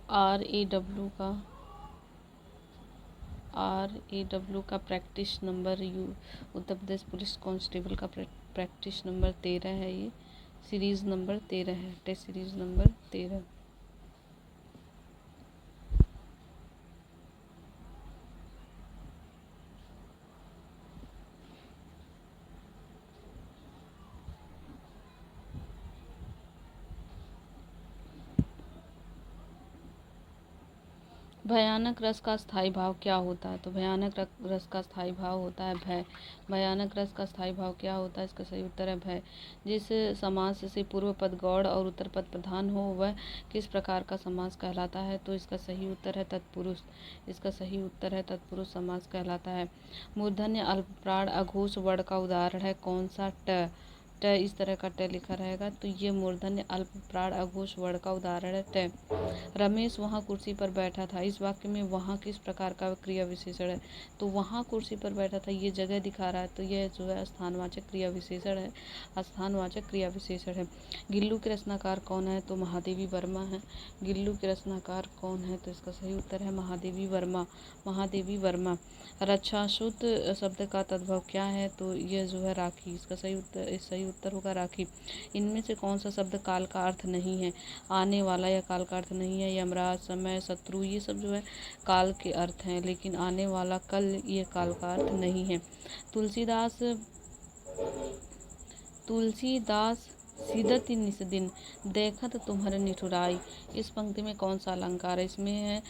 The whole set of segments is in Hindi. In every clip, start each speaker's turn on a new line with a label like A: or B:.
A: RAW का practice number Uttar Pradesh police constable का प्रैक्टिस नंबर 13 है। ये सीरीज़ नंबर 13 है, टेस्ट सीरीज़ नंबर 13। भयानक रस का स्थायी भाव क्या होता है? तो भयानक रस का स्थायी भाव होता है भय। भयानक रस का स्थायी भाव क्या होता है? इसका सही उत्तर है भय। जिस समास से पूर्व पद गौड़ और उत्तर पद प्रधान हो वह किस प्रकार का समास कहलाता है? तो इसका सही उत्तर है तत्पुरुष। इसका सही उत्तर है तत्पुरुष समास कहलाता है। मूर्धन्य अल्पप्राण अघोष वर्ण का उदाहरण है कौन सा? ट। इस तरह का ट लिखा रहेगा तो ये मूर्धन्य अल्पप्राण अघोष वर्ण का उदाहरण है ट। रमेश वहाँ कुर्सी पर बैठा था। इस वाक्य में वहाँ किस प्रकार का क्रिया विशेषण है? तो वहाँ कुर्सी पर बैठा था ये जगह दिखा रहा है तो यह जो है स्थानवाचक क्रिया विशेषण है। स्थानवाचक क्रिया विशेषण है। गिल्लू के रचनाकार कौन है? तो महादेवी वर्मा है। गिल्लू के रचनाकार कौन है? तो इसका सही उत्तर है महादेवी वर्मा। महादेवी वर्मा। रक्षासुत शब्द का तद्भव क्या है? तो यह जो है राखी। इसका सही उत्तर होगा राखी। इनमें से कौन सा शब्द काल का अर्थ नहीं है? आने वाला या काल का अर्थ नहीं है। यमराज, समय, शत्रु ये सब जो है काल के अर्थ हैं, लेकिन आने वाला, कल ये काल का अर्थ नहीं है। तुलसीदास सीदति निस दिन देखत तुम्हर निठुराई। इस पंक्ति में कौन सा अलंकार है? इसमें है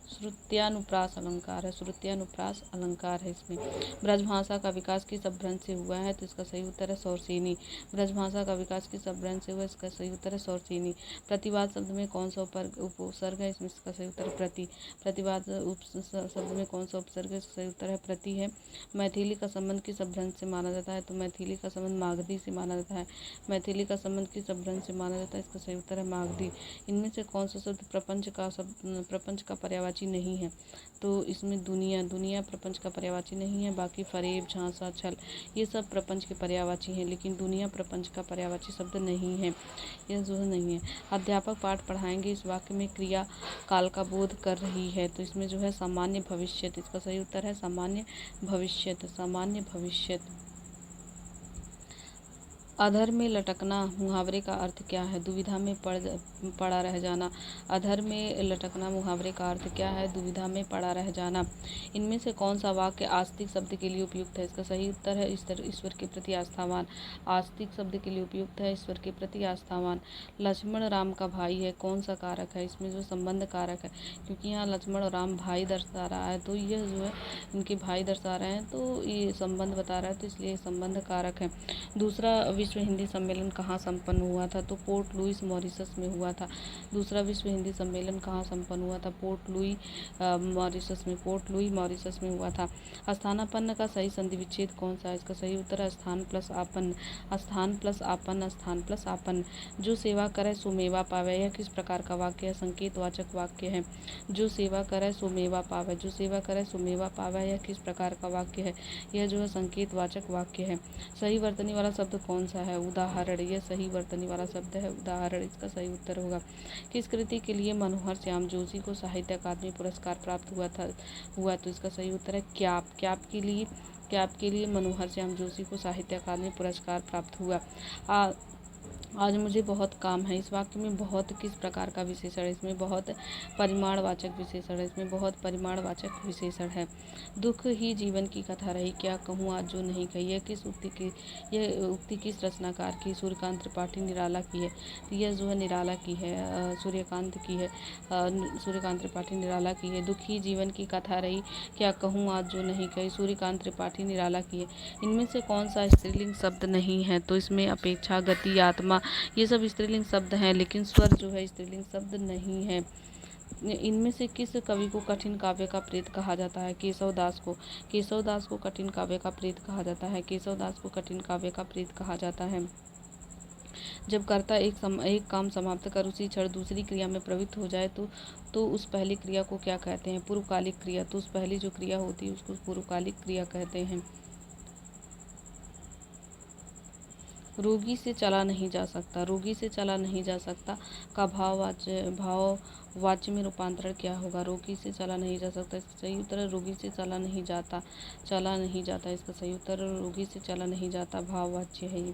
A: श्रुत्यानुप्रास अलंकार है। श्रुत्यानुप्रास अलंकार है इसमें। ब्रजभाषा का विकास किस अपभ्रंश से हुआ है? तो इसका सही उत्तर है शौरसेनी। ब्रजभाषा का विकास किस अपभ्रंश से हुआ? इसका सही उत्तर है शौरसेनी। प्रतिवाद शब्द में कौन सा उपसर्ग है? इसमें इसका सही उत्तर है प्रति। प्रतिवाद शब्द में कौन सा उपसर्ग है? इसका सही उत्तर है प्रति है। मैथिली का संबंध किस अपभ्रंश से माना जाता है? तो मैथिली का संबंध मागधी से माना जाता है। मैथिली का संबंध किस अपभ्रंश से माना जाता है? इसका सही उत्तर है मागधी। इनमें से कौन सा शब्द प्रपंच का पर्यायवाची नहीं है? तो इसमें दुनिया प्रपंच का पर्यायवाची नहीं है। बाकी फरेब, झांसा, छल ये सब प्रपंच के पर्यायवाची हैं, लेकिन दुनिया प्रपंच का पर्यायवाची शब्द नहीं है। यह जो है नहीं है। अध्यापक पाठ पढ़ाएंगे इस वाक्य में क्रिया काल का बोध कर रही है। तो इसमें जो है सामान्य भविष्यत। इसका सही उत्तर है सामान्य भविष्यत। सामान्य भविष्यत। अधर में लटकना मुहावरे का अर्थ क्या है? दुविधा में पड़ा रह जाना। अधर में लटकना मुहावरे का अर्थ क्या है? दुविधा में पड़ा रह जाना। इनमें से कौन सा वाक्य आस्तिक शब्द के लिए उपयुक्त है? इसका सही उत्तर है ईश्वर के प्रति आस्थावान। आस्तिक शब्द के लिए उपयुक्त है ईश्वर के प्रति आस्थावान। लक्ष्मण राम का भाई है कौन सा कारक है? इसमें जो संबंध कारक है, क्योंकि यहाँ लक्ष्मण और राम भाई दर्शा रहा है तो यह जो है इनके भाई दर्शा रहे हैं तो ये संबंध बता रहा है तो इसलिए संबंध कारक है। दूसरा विश्व हिंदी सम्मेलन कहाँ संपन्न हुआ था? तो पोर्ट लुइस मॉरिशस में हुआ था। दूसरा विश्व हिंदी सम्मेलन कहाँ संपन्न हुआ था? पोर्ट लुई मॉरिशस में हुआ था। स्थानापन्न का सही संधि विच्छेद कौन सा है? इसका सही उत्तर है स्थान प्लस आपन्न। स्थान प्लस आपन्न। स्थान प्लस आपन्न। जो सेवा करे सो मेवा पावे, यह किस प्रकार का वाक्य है? संकेतवाचक वाक्य है। जो सेवा करे सो मेवा पावे। जो सेवा करे सो मेवा पावे, यह किस प्रकार का वाक्य है? यह जो है संकेतवाचक वाक्य है। सही वर्तनी वाला शब्द कौन सा है? उदाहरण। यह सही वर्तनी वाला शब्द है उदाहरण। इसका सही उत्तर होगा। किस कृति के लिए मनोहर श्याम जोशी को साहित्य अकादमी पुरस्कार प्राप्त हुआ तो इसका सही उत्तर है क्याप। क्याप के लिए मनोहर श्याम जोशी को साहित्य अकादमी पुरस्कार प्राप्त हुआ। आज मुझे बहुत काम है। इस वाक्य में बहुत किस प्रकार का विशेषण है? इसमें बहुत परिमाणवाचक विशेषण है। इसमें बहुत परिमाणवाचक विशेषण है। दुख ही जीवन की कथा रही, क्या कहूँ आज जो नहीं कही। यह उक्ति किस रचनाकार की? सूर्यकांत त्रिपाठी निराला की है। तो यह जो है निराला की है, सूर्यकांत की है। सूर्यकांत त्रिपाठी निराला की है। दुख ही जीवन की कथा रही, क्या कहूँ आज जो नहीं कही। सूर्यकांत त्रिपाठी निराला की है। इनमें से कौन सा स्त्रीलिंग शब्द नहीं है? तो इसमें अपेक्षा, गति, आत्मा ये सब स्त्रीलिंग शब्द हैं, लेकिन स्वर जो है स्त्रीलिंग शब्द नहीं है। इनमें से किस कवि को कठिन काव्य का प्रेत कहा जाता है? केशवदास को। केशवदास को कठिन काव्य का प्रेत कहा जाता है। केशवदास को कठिन काव्य का प्रेत कहा जाता है। जब कर्ता एक काम समाप्त कर उसी क्षण दूसरी क्रिया में प्रवृत्त हो जाए तो उस पहली क्रिया को क्या कहते हैं? पूर्वकालिक क्रिया। तो उस पहली जो क्रिया होती है उसको पूर्वकालिक क्रिया कहते हैं। रोगी से चला नहीं जा सकता, रोगी से चला नहीं जा सकता का भाववाच्य में रूपांतरण क्या होगा? रोगी से चला नहीं जा सकता, इसका सही उत्तर है रोगी से चला नहीं जाता, चला नहीं जाता, इसका सही उत्तर है रोगी से चला नहीं जाता, भाववाच्य है ये।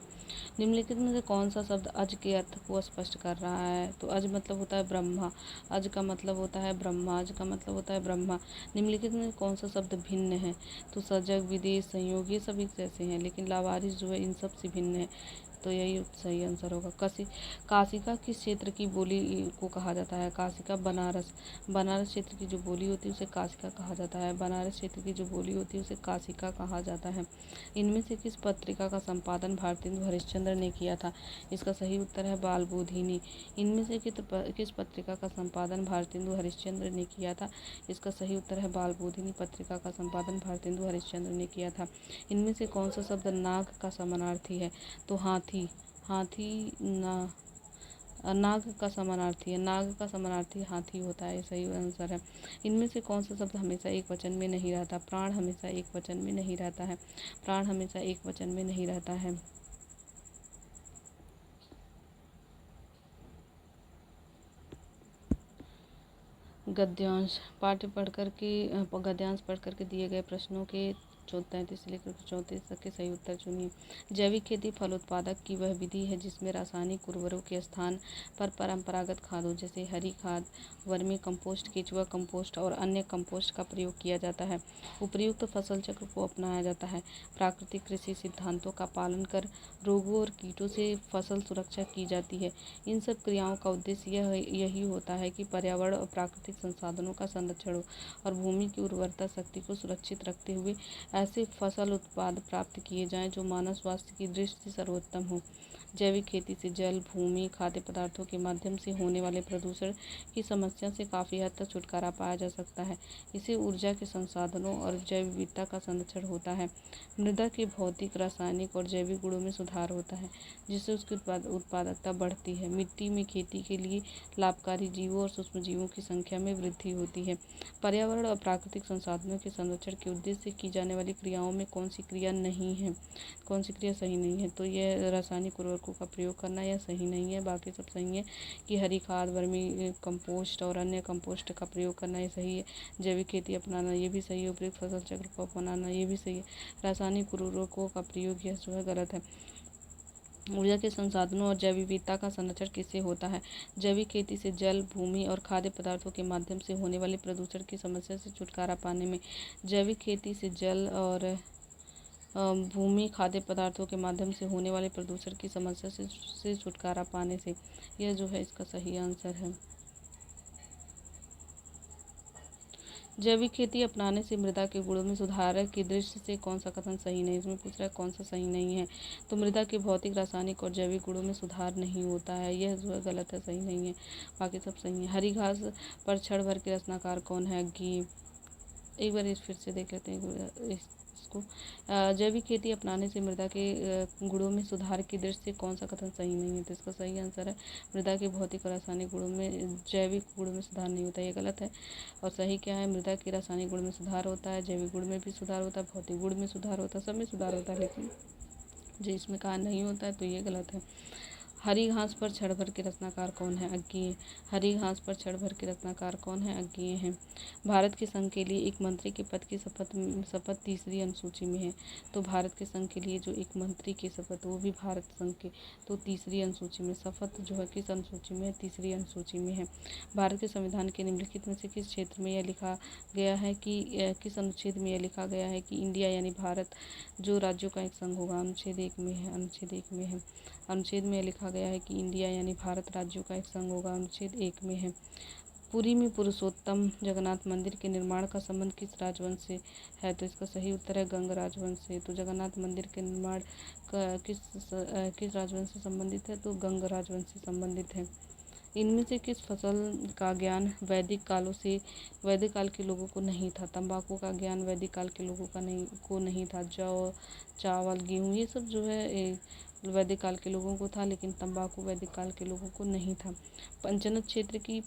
A: निम्नलिखित में से कौन सा शब्द अज के अर्थ को स्पष्ट कर रहा है? तो अज मतलब होता है ब्रह्मा, अज का मतलब होता है ब्रह्मा, अज का मतलब होता है ब्रह्मा। निम्नलिखित में कौन सा शब्द भिन्न है? तो सजग, विदेश, संयोग, ये सभी जैसे हैं, लेकिन लावारिस जो है इन सब से भिन्न है, तो यही सही आंसर होगा। काशिका किस क्षेत्र की बोली को कहा जाता है? काशिका बनारस, बनारस क्षेत्र की जो बोली होती है उसे काशिका कहा जाता है, बनारस क्षेत्र की जो बोली होती है उसे काशिका कहा जाता है। इनमें से किस पत्रिका का संपादन भारतेंदु हरिश्चंद्र ने किया था? इसका सही उत्तर है बालबोधिनी। इनमें से किस पत्रिका का संपादन भारतेंदु हरिश्चंद्र ने किया था? इसका सही उत्तर है बालबोधिनी पत्रिका का संपादन भारतेंदु हरिश्चंद्र ने किया था। इनमें से कौन सा शब्द नाग का समानार्थी है? तो हाथी, हाथी नाग का समानार्थी है, नाग का समानार्थी हाथी होता है, सही आंसर है। इनमें से कौन सा शब्द हमेशा एक वचन में नहीं रहता? प्राण हमेशा एक वचन में नहीं रहता है, प्राण हमेशा एक वचन में नहीं रहता है। गद्यांश गद्यांश पढ़ करके दिए गए प्रश्नों के 34 से लेकर 34 तक के सही उत्तर चुनिए। जैविक खेती फल उत्पादक की वह विधि है जिसमें रासायनिक उर्वरकों के स्थान पर परंपरागत खादों जैसे हरी खाद, वर्मी कंपोस्ट, केचुआ कंपोस्ट और अन्य कंपोस्ट का प्रयोग किया जाता है। उपयुक्त फसल चक्र को अपनाया जाता है। प्राकृतिक कृषि सिद्धांतों का पालन कर रोगों और कीटों से फसल सुरक्षा की जाती है। इन सब क्रियाओं का उद्देश्य यही होता है कि पर्यावरण और प्राकृतिक संसाधनों का संरक्षण हो और भूमि की उर्वरता शक्ति को सुरक्षित रखते हुए ऐसे फसल उत्पाद प्राप्त किए जाएं जो मानव स्वास्थ्य की दृष्टि से सर्वोत्तम हो। जैविक खेती से जल, भूमि, खाद्य पदार्थों के माध्यम से होने वाले प्रदूषण की समस्या से काफ़ी हद तक छुटकारा पाया जा सकता है। इससे ऊर्जा के संसाधनों और जैव विविधता का संरक्षण होता है। मृदा के भौतिक, रासायनिक और जैविक गुणों में सुधार होता है जिससे उसकी उत्पादकता बढ़ती है। मिट्टी में खेती के लिए लाभकारी जीवों और सूक्ष्म जीवों की संख्या में वृद्धि होती है। पर्यावरण और प्राकृतिक संसाधनों के संरक्षण के उद्देश्य से की जाने वाली क्रियाओं में कौन सी क्रिया नहीं है, कौन सी क्रिया सही नहीं है? तो यह रासायनिक उर्वरकों का प्रयोग करना यह सही नहीं है, बाकी सब सही है। कि हरी खाद, वर्मी कंपोस्ट और अन्य कंपोस्ट का प्रयोग करना ये सही है। जैविक खेती अपनाना ये भी सही है। उपयुक्त फसल चक्र को अपनाना ये भी सही है। रासायनिक उर्वरकों का प्रयोग यह जो है गलत है। ऊर्जा के संसाधनों और जैव विविधता का संरक्षण किससे होता है? जैविक खेती से जल, भूमि और खाद्य पदार्थों के माध्यम से होने वाले प्रदूषण की समस्या से छुटकारा पाने में। जैविक खेती से जल और भूमि, खाद्य पदार्थों के माध्यम से होने वाले प्रदूषण की समस्या से छुटकारा पाने से, यह जो है इसका सही आंसर है। जैविक खेती अपनाने से मृदा के गुणों में सुधार की दृष्टि से कौन सा कथन सही नहीं? इसमें पूछ रहा है कौन सा सही नहीं है। तो मृदा के भौतिक, रासायनिक और जैविक गुणों में सुधार नहीं होता है, यह जो है गलत है, सही नहीं है। बाकी सब सही है। हरी घास पर क्षण भर के रचनाकार कौन है? एक बार इस फिर से देख लेते हैं इसको। जैविक खेती अपनाने से मृदा के गुणों में सुधार की दृष्टि से कौन सा कथन सही नहीं है? तो इसका सही आंसर है मृदा के भौतिक और रासायनिक गुणों में, जैविक गुणों में सुधार नहीं होता, ये गलत है। और सही क्या है? मृदा के रासायनिक गुण में सुधार होता है, जैविक गुण में भी सुधार होता है, भौतिक गुण में सुधार होता है, सब में सुधार होता है, लेकिन जो इसमें कहा नहीं होता है तो ये गलत है। हरी घास पर छड़ भर के रत्नाकार कौन है? अज्ञेय। हरी घास पर छड़ भर के रत्नाकार कौन है? अज्ञेय है। भारत के संघ के लिए एक मंत्री के पद की शपथ तीसरी अनुसूची में है। तो भारत के संघ के लिए जो एक मंत्री की शपथ, वो भी भारत संघ के, तो तीसरी अनुसूची में शपथ जो है किस अनुसूची में है? तीसरी अनुसूची में है। भारत के संविधान के निम्नलिखित में से किस क्षेत्र में यह लिखा गया है कि किस अनुच्छेद में यह लिखा गया है कि इंडिया यानी भारत जो राज्यों का एक संघ होगा? अनुच्छेद 1 में है, अनुच्छेद 1 में है। अनुच्छेद में लिखा गया है कि इंडिया यानी भारत राज्यों का एक संघ होगा, अनुच्छेद 1 में है। पुरी में पुरुषोत्तम जगन्नाथ मंदिर के निर्माण का संबंध किस राजवंश से है? तो इसका सही उत्तर है गंग राजवंश से। तो जगन्नाथ मंदिर के निर्माण किस राजवंश से संबंधित है? तो गंग राजवंश से संबंधित है। इनमें से किस फसल का ज्ञान वैदिक काल के लोगों को नहीं था? तंबाकू का ज्ञान वैदिक काल के लोगों को नहीं था। जौ, चावल, गेहूँ, ये सब जो है वैदिक काल के लोगों को था, लेकिन तंबाकू वैदिक काल के लोगों को नहीं था। पंचनद क्षेत्र की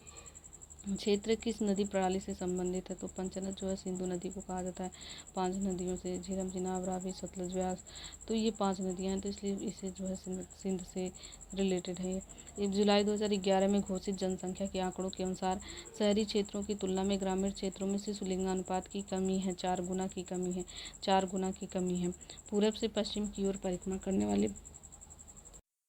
A: क्षेत्र किस नदी प्रणाली से संबंधित है? तो पंचनद जो है सिंधु नदी को कहा जाता है। 5 नदियों से झीरम, चिनाब, रावी, सतलुज, व्यास, तो ये 5 नदियाँ हैं, तो इसलिए इसे जो है सिंध से रिलेटेड है। ये जुलाई 2011 में घोषित जनसंख्या के आंकड़ों के अनुसार शहरी क्षेत्रों की तुलना में ग्रामीण क्षेत्रों में शिशु लिंगानुपात की कमी है, 4 गुना की कमी है, 4 गुना की कमी है। पूरब से पश्चिम की ओर परिक्रमण करने वाले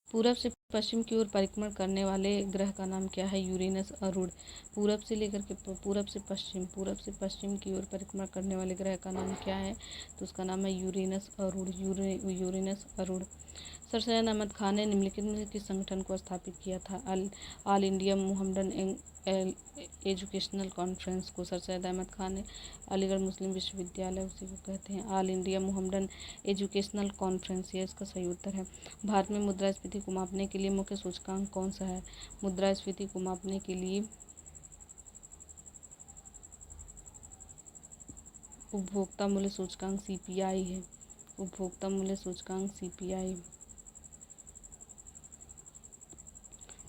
A: पूरब से पश्चिम की ओर परिक्रमण करने वाले ग्रह का नाम क्या है? यूरेनस अरूण। पूरब से लेकर के पूरब से पश्चिम की ओर परिक्रमण करने वाले ग्रह का नाम क्या है? तो उसका नाम है Uranus Arun. Uranus Arun. Sir Syed Ahmad Khan ने निम्नलिखित में से किस संगठन को स्थापित किया था? All India Mohammedan educational conference को सर सैयद अहमद खान ने, अलीगढ़ मुस्लिम विश्वविद्यालय उसी को कहते हैं, all India Mohammedan educational conference, ये इसका सही उत्तर है। भारत में मुद्रास्फीति को मापने के लिए मुख्य सूचकांक कौन सा है? मुद्रास्फीति को मापने के लिए उपभोक्ता मूल्य सूचकांक सीपीआई है। उपभोक्ता मूल्य सूचकांक सीपीआई।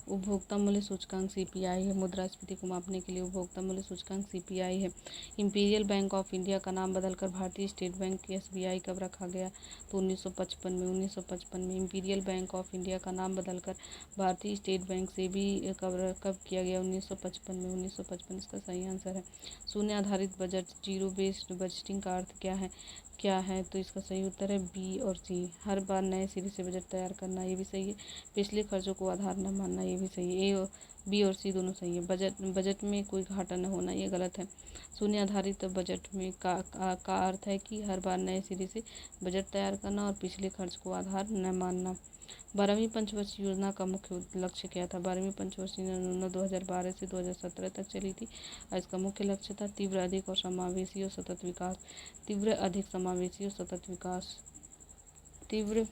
A: उपभोक्ता मूल्य सूचकांक सीपीआई है। मुद्रास्फीति को मापने के लिए उपभोक्ता मूल्य सूचकांक सीपीआई है। इंपीरियल बैंक ऑफ इंडिया का नाम बदलकर भारतीय स्टेट बैंक एसबीआई कब रखा गया? तो 1955 में इंपीरियल बैंक ऑफ इंडिया का नाम बदलकर भारतीय स्टेट बैंक से भी कब किया गया? 1955 इसका सही आंसर है। शून्य आधारित बजट, जीरो बेस्ड बजटिंग का अर्थ क्या है? तो इसका सही उत्तर है बी और सी। हर बार नए सिरे से बजट तैयार करना, ये भी सही है। पिछले खर्चों को आधार न मानना, ये भी सही है। ए और बी और सी दोनों सही है। बजट में कोई घाटा न होना, ये गलत है। शून्य आधारित बजट में का अर्थ है कि हर बार नए सिरे से बजट तैयार करना और पिछले खर्च को आधार न मानना। 12वीं पंचवर्षीय योजना का मुख्य लक्ष्य क्या था? 12वीं पंचवर्षीय योजना 2012 से 2017 तक चली थी और इसका मुख्य लक्ष्य था तीव्र, अधिक और समावेशी और सतत विकास। तीव्र, अधिक समावेशी और सतत विकास। तीव्र,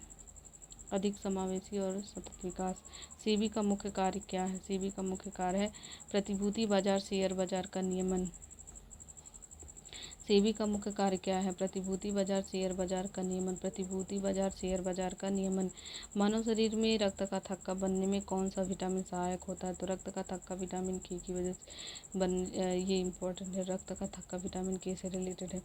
A: अधिक समावेशी और सतत विकास। सेबी का मुख्य कार्य क्या है? सेबी का मुख्य कार्य है प्रतिभूति बाजार, शेयर बाजार का नियमन। सेबी का मुख्य कार्य क्या है? प्रतिभूति बाजार, शेयर बाजार का नियमन। प्रतिभूति बाजार, शेयर बाजार का नियमन। मानव शरीर में रक्त का थक्का बनने में कौन सा विटामिन सहायक होता है? तो रक्त का थक्का विटामिन के की वजह से ये इम्पोर्टेंट है। रक्त का थक्का विटामिन के से रिलेटेड है।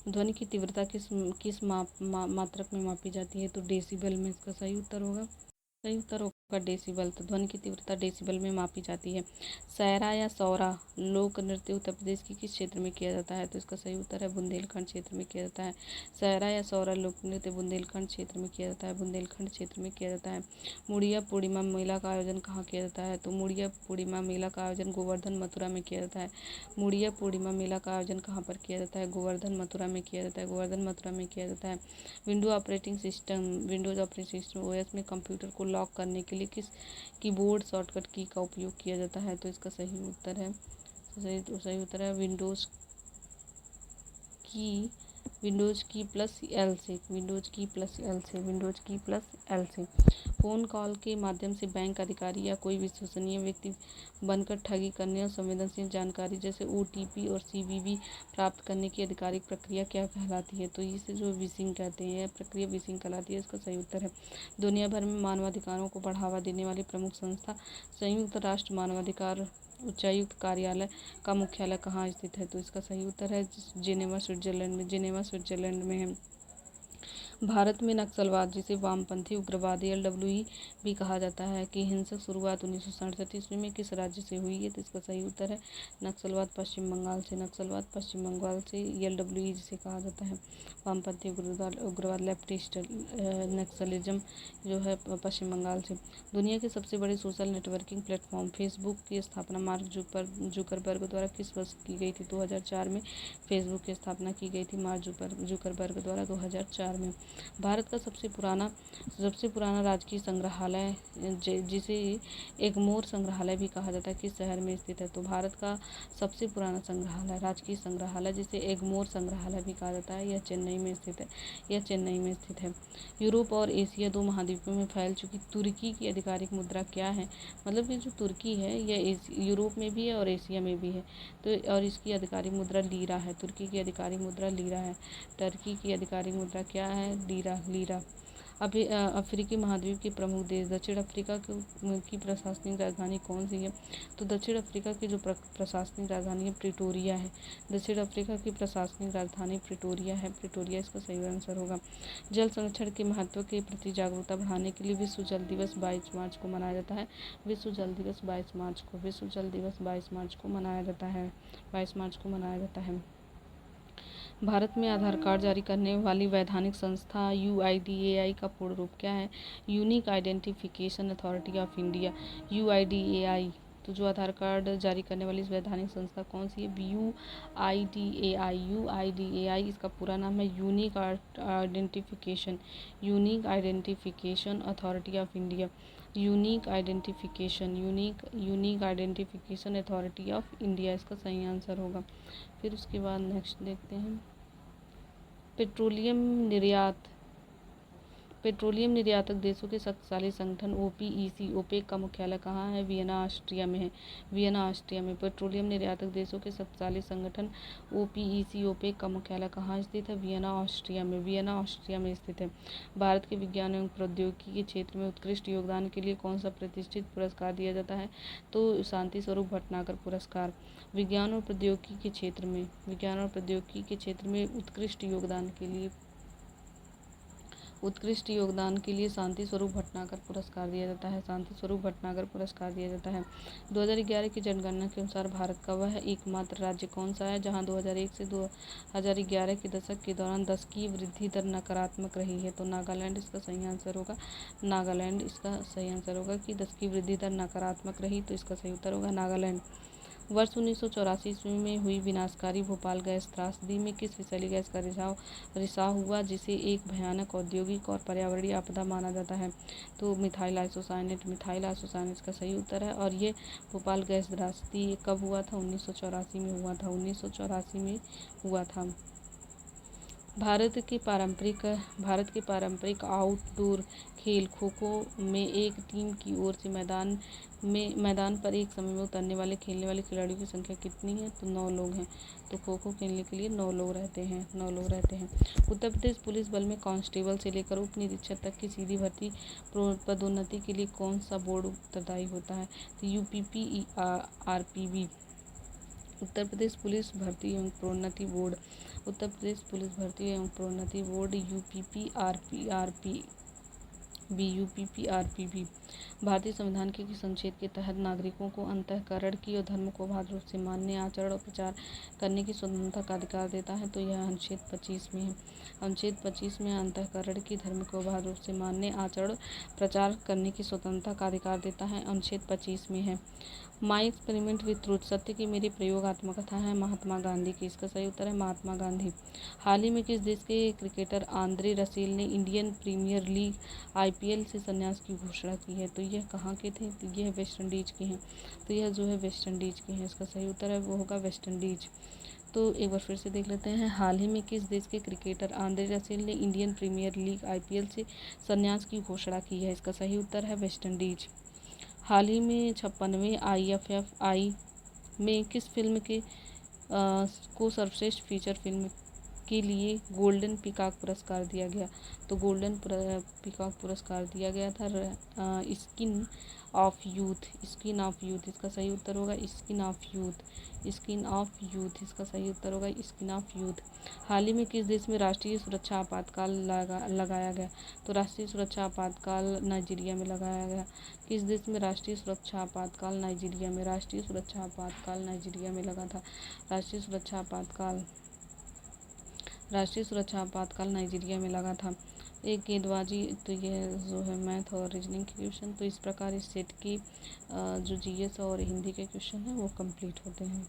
A: ध्वनि की तीव्रता किस मात्रक में मापी जाती है? तो डेसिबल में इसका सही उत्तर होगा। सही उत्तर होगा डेसिबल। तो ध्वनि की तीव्रता डेसिबल में मापी जाती है। सैरा या सौरा लोक नृत्य उत्तर प्रदेश के किस क्षेत्र में किया जाता है? तो इसका सही उत्तर है बुंदेलखंड क्षेत्र में किया जाता है। सैरा या सौरा लोक नृत्य बुंदेलखंड क्षेत्र में किया जाता है। बुंदेलखंड क्षेत्र में किया जाता है। मुड़िया पूर्णिमा मेला का आयोजन कहाँ किया जाता है? तो मुड़िया पूर्णिमा मेला का आयोजन गोवर्धन मथुरा में किया जाता है। मुड़िया पूर्णिमा मेला का आयोजन कहाँ पर किया जाता है? गोवर्धन मथुरा में किया जाता है। गोवर्धन मथुरा में किया जाता है। विंडोज ऑपरेटिंग सिस्टम ओएस में कंप्यूटर को लॉक करने के लिए किस कीबोर्ड शॉर्टकट की का उपयोग किया जाता है? तो इसका सही उत्तर है की विंडोज की प्लस एल से। फ़ोन कॉल के माध्यम से बैंक अधिकारी या कोई विश्वसनीय व्यक्ति बनकर ठगी करने और संवेदनशील जानकारी जैसे ओटीपी और सीवीवी प्राप्त करने की आधिकारिक प्रक्रिया क्या कहलाती है? तो इसे जो विशिंग कहते हैं, प्रक्रिया विशिंग कहलाती है। इसका सही उत्तर है। दुनिया भर में मानवाधिकारों को बढ़ावा देने वाली प्रमुख संस्था संयुक्त राष्ट्र मानवाधिकार उच्चायुक्त कार्यालय का मुख्यालय कहाँ स्थित है? तो इसका सही उत्तर है जेनेवा, स्विट्जरलैंड में है। भारत में नक्सलवाद, जिसे वामपंथी उग्रवादी एलडब्ल्यूई भी कहा जाता है, की हिंसक शुरुआत 1967 ईस्वी में किस राज्य से हुई है? तो इसका सही उत्तर है नक्सलवाद पश्चिम बंगाल से। एलडब्ल्यूई जिसे कहा जाता है वामपंथी उग्रवाद लेफ्टिस्ट नक्सलिज्म जो है पश्चिम बंगाल से। दुनिया के सबसे बड़े सोशल नेटवर्किंग प्लेटफॉर्म फेसबुक की स्थापना मार्क जुकरबर्ग द्वारा किस वर्ष की गई थी? 2004 में फेसबुक की स्थापना की गई थी मार्क जुकरबर्ग द्वारा 2004 में। भारत का सबसे पुराना राजकीय संग्रहालय जिसे एगमोर संग्रहालय भी कहा जाता है किस शहर में स्थित है? तो भारत का सबसे पुराना संग्रहालय, राजकीय संग्रहालय जिसे एगमोर संग्रहालय भी कहा जाता है, यह चेन्नई में स्थित है। यूरोप और एशिया दो महाद्वीपों में फैल चुकी तुर्की की आधिकारिक मुद्रा क्या है? मतलब कि जो तुर्की है यह यूरोप में भी है और एशिया में भी है, तो और इसकी आधिकारिक मुद्रा लीरा है। तुर्की की आधिकारिक मुद्रा लीरा है। टर्की की आधिकारिक मुद्रा क्या है? लीरा। अफ्रीकी महाद्वीप के प्रमुख देश। दक्षिण अफ्रीका की प्रशासनिक राजधानी कौन सी है? तो दक्षिण अफ्रीका की जो प्रशासनिक राजधानी है प्रिटोरिया है। दक्षिण अफ्रीका की प्रशासनिक राजधानी प्रिटोरिया है। प्रिटोरिया इसका सही आंसर होगा। जल संरक्षण के महत्व के प्रति जागरूकता बढ़ाने के लिए विश्व जल दिवस 22 मार्च को मनाया जाता है। विश्व जल दिवस 22 मार्च को विश्व जल दिवस 22 मार्च को मनाया जाता है। 22 मार्च को मनाया जाता है। भारत में आधार कार्ड जारी करने वाली वैधानिक संस्था UIDAI का पूर्ण रूप क्या है? Unique identification authority of India. UIDAI। तो जो आधार कार्ड जारी करने वाली वैधानिक संस्था कौन सी है? UIDAI। UIDAI इसका पूरा नाम है unique identification authority of India. Unique identification authority of India इसका सही आंसर होगा। फिर उसके बाद नेक्स्ट देखते हैं पेट्रोलियम निर्यातक देशों के शक्तिशाली संगठन OPEC ओपेक का मुख्यालय कहाँ है? वियना ऑस्ट्रिया में है। वियना ऑस्ट्रिया में। पेट्रोलियम निर्यातक देशों के शक्तिशाली संगठन OPEC ओपेक का मुख्यालय कहाँ स्थित है? वियना ऑस्ट्रिया में। वियना ऑस्ट्रिया में स्थित है। भारत के विज्ञान एवं प्रौद्योगिकी के क्षेत्र में उत्कृष्ट योगदान के लिए कौन सा प्रतिष्ठित पुरस्कार दिया जाता है? तो शांति स्वरूप भटनागर पुरस्कार। विज्ञान और प्रौद्योगिकी के क्षेत्र में उत्कृष्ट योगदान के लिए शांति स्वरूप भटनागर पुरस्कार दिया जाता है। शांति स्वरूप भटनागर पुरस्कार दिया जाता है। 2011 की जनगणना के अनुसार भारत का वह एकमात्र राज्य कौन सा है जहां 2001 से 2011 के दशक के दौरान 10 की वृद्धि दर नकारात्मक रही है? तो नागालैंड इसका सही आंसर होगा। नागालैंड इसका सही आंसर होगा कि 10 की वृद्धि दर नकारात्मक रही, तो इसका सही उत्तर होगा नागालैंड। वर्ष 1984 ईस्वी में हुई विनाशकारी भोपाल गैस त्रासदी में किस विषैली गैस का रिसाव हुआ जिसे एक भयानक औद्योगिक और पर्यावरणीय आपदा माना जाता है? तो मिथाइल आइसोसाइनेट का सही उत्तर है। और ये भोपाल गैस त्रासदी कब हुआ था? 1984 में हुआ था। 1984 में हुआ था। भारत के पारंपरिक आउटडोर खेल खो खो में एक टीम की ओर से मैदान पर एक समय में उतरने वाले खेलने वाले खिलाड़ियों की संख्या कितनी है? तो 9 लोग हैं। तो खो खो खेलने के लिए 9 लोग रहते हैं। उत्तर प्रदेश पुलिस बल में कांस्टेबल से लेकर उप निरीक्षक तक की सीधी भर्ती पदोन्नति के लिए कौन सा बोर्ड उत्तरदायी होता है? तो UPPRPB। उत्तर प्रदेश पुलिस भर्ती एवं प्रोन्नति बोर्ड UPPRPB। भारतीय संविधान के किस अनुच्छेद के तहत नागरिकों को अंतःकरण की और धर्म को अबाध रूप से मानने, आचरण और प्रचार करने की स्वतंत्रता का अधिकार देता है? तो यह अनुच्छेद 25 में है। अनुच्छेद 25 में अंतःकरण की, धर्म को अबाध रूप से मानने, आचरण, प्रचार करने की स्वतंत्रता का अधिकार देता है। अनुच्छेद 25 में है। माई एक्सपेरिमेंट विथ ट्रूथ, सत्य की मेरी प्रयोग आत्मकथा है महात्मा गांधी की। इसका सही उत्तर है महात्मा गांधी। हाल ही में किस देश के क्रिकेटर आंद्रे रसेल ने इंडियन प्रीमियर लीग IPL से संन्यास की घोषणा की है? तो यह कहाँ के थे? तो यह वेस्ट इंडीज के हैं। तो यह जो है वेस्ट इंडीज के हैं। इसका सही उत्तर है वो होगा वेस्ट इंडीज। तो एक बार फिर से देख लेते हैं। हाल ही में किस देश के क्रिकेटर आंद्रे रसेल ने इंडियन प्रीमियर लीग IPL से संन्यास की घोषणा की है? इसका सही उत्तर है वेस्ट इंडीज। हाल ही में 56वें IFFI में किस फिल्म को सर्वश्रेष्ठ फीचर फिल्म के लिए गोल्डन पीकॉक पुरस्कार दिया गया? तो गोल्डन पीकॉक पुरस्कार दिया गया था स्किन ऑफ यूथ। इसका सही उत्तर होगा स्किन ऑफ यूथ। इसका सही उत्तर होगा स्किन ऑफ यूथ। हाल ही में किस देश में राष्ट्रीय सुरक्षा आपातकाल लगाया गया? तो राष्ट्रीय सुरक्षा आपातकाल नाइजीरिया में लगाया गया। किस देश में राष्ट्रीय सुरक्षा आपातकाल? नाइजीरिया में। राष्ट्रीय सुरक्षा आपातकाल नाइजीरिया में लगा था। राष्ट्रीय सुरक्षा आपातकाल नाइजीरिया में लगा था। एक गेंदबाजी, तो यह जो है मैथ और रीजनिंग के क्वेश्चन। तो इस प्रकार इस सेट की जो GS और हिंदी के क्वेश्चन हैं वो कंप्लीट होते हैं।